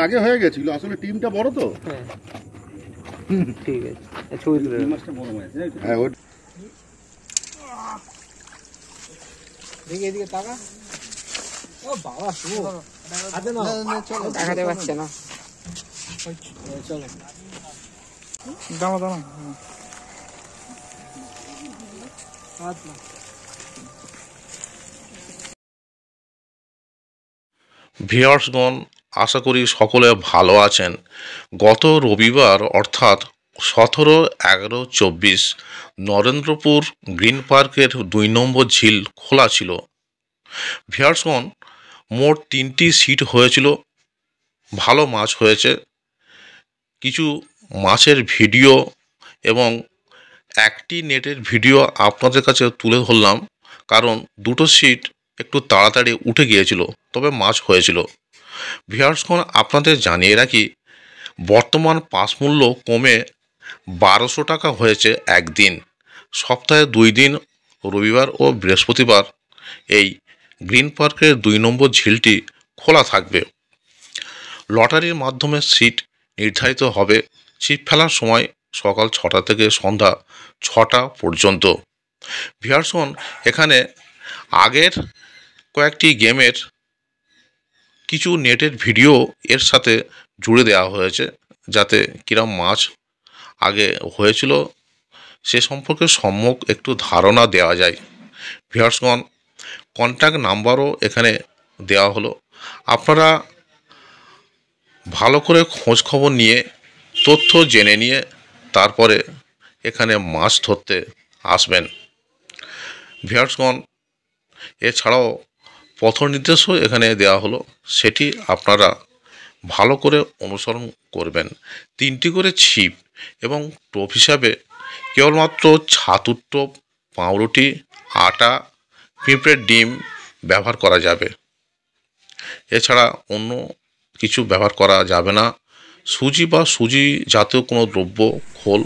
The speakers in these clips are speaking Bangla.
আগে হয়ে গেছিল, আসলে টিমটা বড় তো। ঠিক আছে, ছবি তুলে মাছটা বড় মাছ। হ্যাঁ, দেখি এদিকে তাকা। ও বাবা, শুভ হাতে না তাকাতে পারছে না। চলো দাঁড়া দাঁড়া। ভিউয়ার্সগণ, আশা করি সকলে ভালো আছেন। গত রবিবার অর্থাৎ 17/11/24 নরেন্দ্রপুর গ্রিন পার্কের 2 নম্বর ঝিল খোলা ছিল। ভিউয়ার্সগণ, মোট 3টি সিট হয়েছিল। ভালো মাছ হয়েছে। কিছু মাছের ভিডিও এবং একটি নেটের ভিডিও আপনাদের কাছে তুলে ধরলাম, কারণ দুটো সিট একটু তাড়াতাড়ি উঠে গিয়েছিল, তবে মাছ হয়েছিল। ভিউয়ার্সগণ, আপনাদের জানিয়ে রাখি, বর্তমান পাস মূল্য কমে 1200 টাকা হয়েছে একদিন। সপ্তাহে 2 দিন, রবিবার ও বৃহস্পতিবার, এই গ্রিন পার্কের 2 নম্বর ঝিলটি খোলা থাকবে। লটারির মাধ্যমে সিট নির্ধারিত হবে। ছিপ ফেলার সময় সকাল 6টা থেকে সন্ধ্যা 6টা পর্যন্ত। ভিউয়ার্সগণ, এখানে আগের কয়েকটি গেমের কিছু নেটের ভিডিও এর সাথে জুড়ে দেওয়া হয়েছে, যাতে কিরম মাছ আগে হয়েছিল সে সম্পর্কে সম্যক একটু ধারণা দেওয়া যায়। ভিউয়ার্সগণ, কন্ট্যাক্ট নাম্বারও এখানে দেওয়া হলো। আপনারা ভালো করে খোঁজ খবর নিয়ে তথ্য জেনে নিয়ে তারপরে এখানে মাছ ধরতে আসবেন। ভিউয়ার্সগণ, এছাড়াও পথ নির্দেশও এখানে দেওয়া হলো, সেটি আপনারা ভালো করে অনুসরণ করবেন। 3টি করে ছিপ এবং টোপ হিসাবে কেবলমাত্র ছাতুর টোপ, পাউরুটি, আটা, পিঁপড়ের ডিম ব্যবহার করা যাবে। এছাড়া অন্য কিছু ব্যবহার করা যাবে না। সুজি বা সুজি জাতীয় কোনো দ্রব্য, খোল,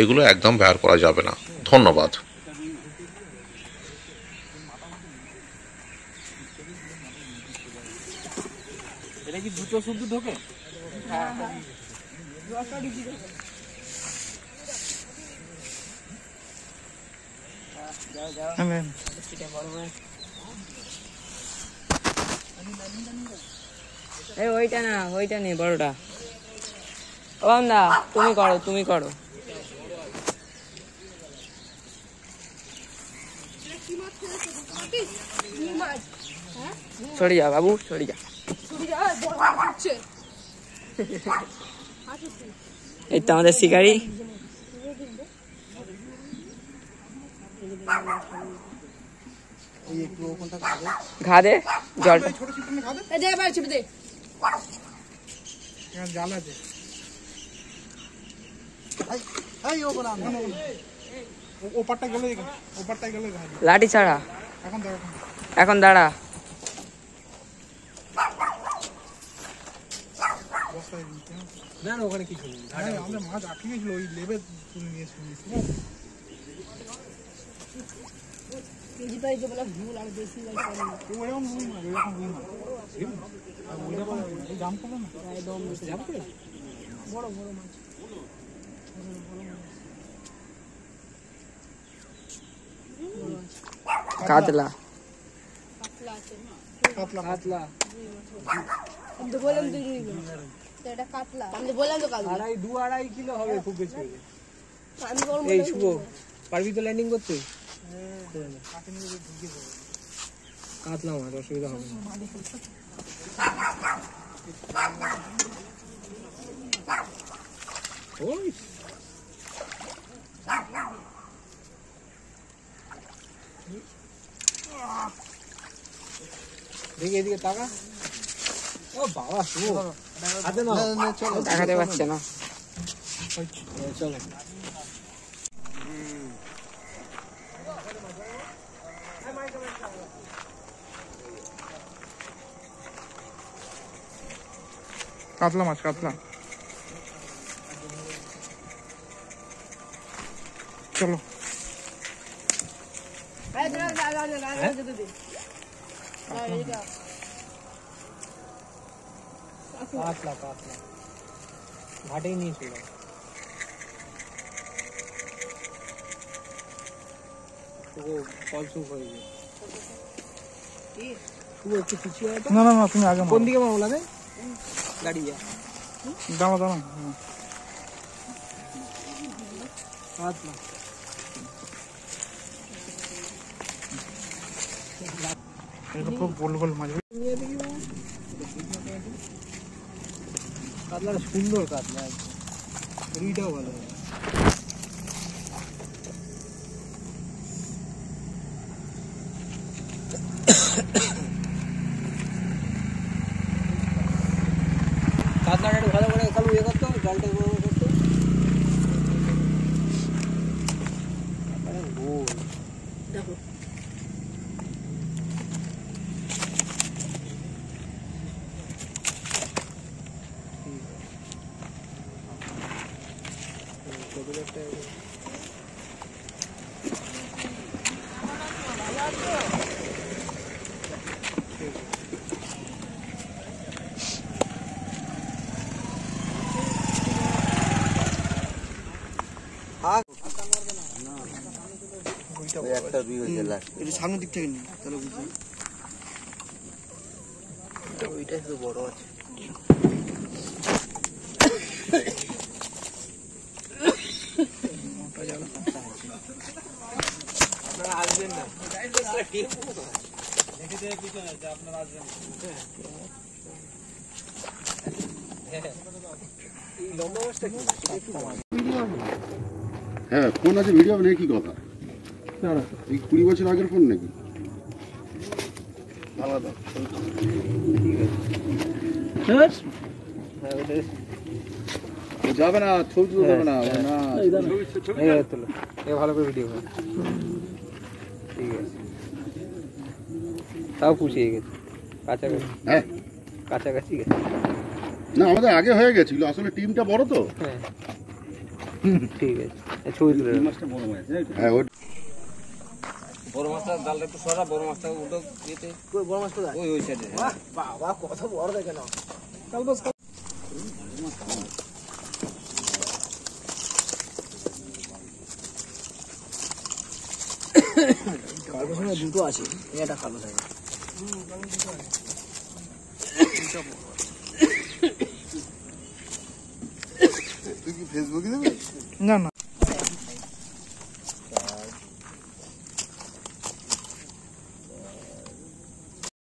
এগুলো একদম ব্যবহার করা যাবে না। ধন্যবাদ। এটা কি দুটো শুদ্ধ ঢোকে? ওইটা না, ওইটা নেই, বড়টা। ও না, তুমি করো, তুমি করো। সরে যা বাবু, সরে যা। এই তো আমাদের শিকারি। ঘা দে জলটা। জাল আছে। লাঠি ছাড়া এখন দাঁড়া। না না, ওখানে কিছু নেই। আমাদের মাছ আটকে গেছিল, ওই লেবে তুলে নিয়ে শুনেছি। কাতলা কাতলা কাতলা আড়াই কিলো হবে খুব বেশি। এই শুভ, পারবি তো ল্যান্ডিং করতে? কাতলা মাছ, অসুবিধা হবে না। দেখি এদিকে তাকা। ও বাবা, শুভ হাতে না তাকাতে পারছে না। চলো কাতলা মাছ, কাতলা। চলো ঘাটেই নিয়ে ছিল না না না তুমি আগে কোন দিকে মামলা দেয় গাড়ি যা দাঁড়া দাঁড়া গোল গোল মাছ কাতলাটা সুন্দর কাতলা রুইটাও ভালো কাতলাটা একটু ভালো করে কালু ইয়ে করতো জলটা গরম করতো গোল দেখো সামনের দিক থেকে নি তাহলে বুঝলি ওইটাই তো বড় আছে আপনারা আসবেন না আপনারা আসবেন এই লম্বা মাছটা কি হ্যাঁ ফোন আছে ভিডিও নেই কি কথা এই 20 বছর আগের ফোন নাকি আলাদা যাবে না ছবি তুলতে হবে না ভালো করে ভিডিও ঠিক আছে তাও পুষিয়ে গেছে কাছাকাছি হ্যাঁ কাছাকাছি গেছে না আমাদের আগে হয়ে গেছিল আসলে টিমটা বড় তো হ্যাঁ ঠিক আছে ছবি তুলে হ্যাঁ বড় মাছটা জালটা একটু সরা বড় মাছটা উল্টো দিতে কই বড় মাছটা ওই সাইডে বাবা কত বড় দেখে না কাল বস কাল বস না দুটো আছে এটা কালো থাকে তুই কি ফেসবুকে দেবে না না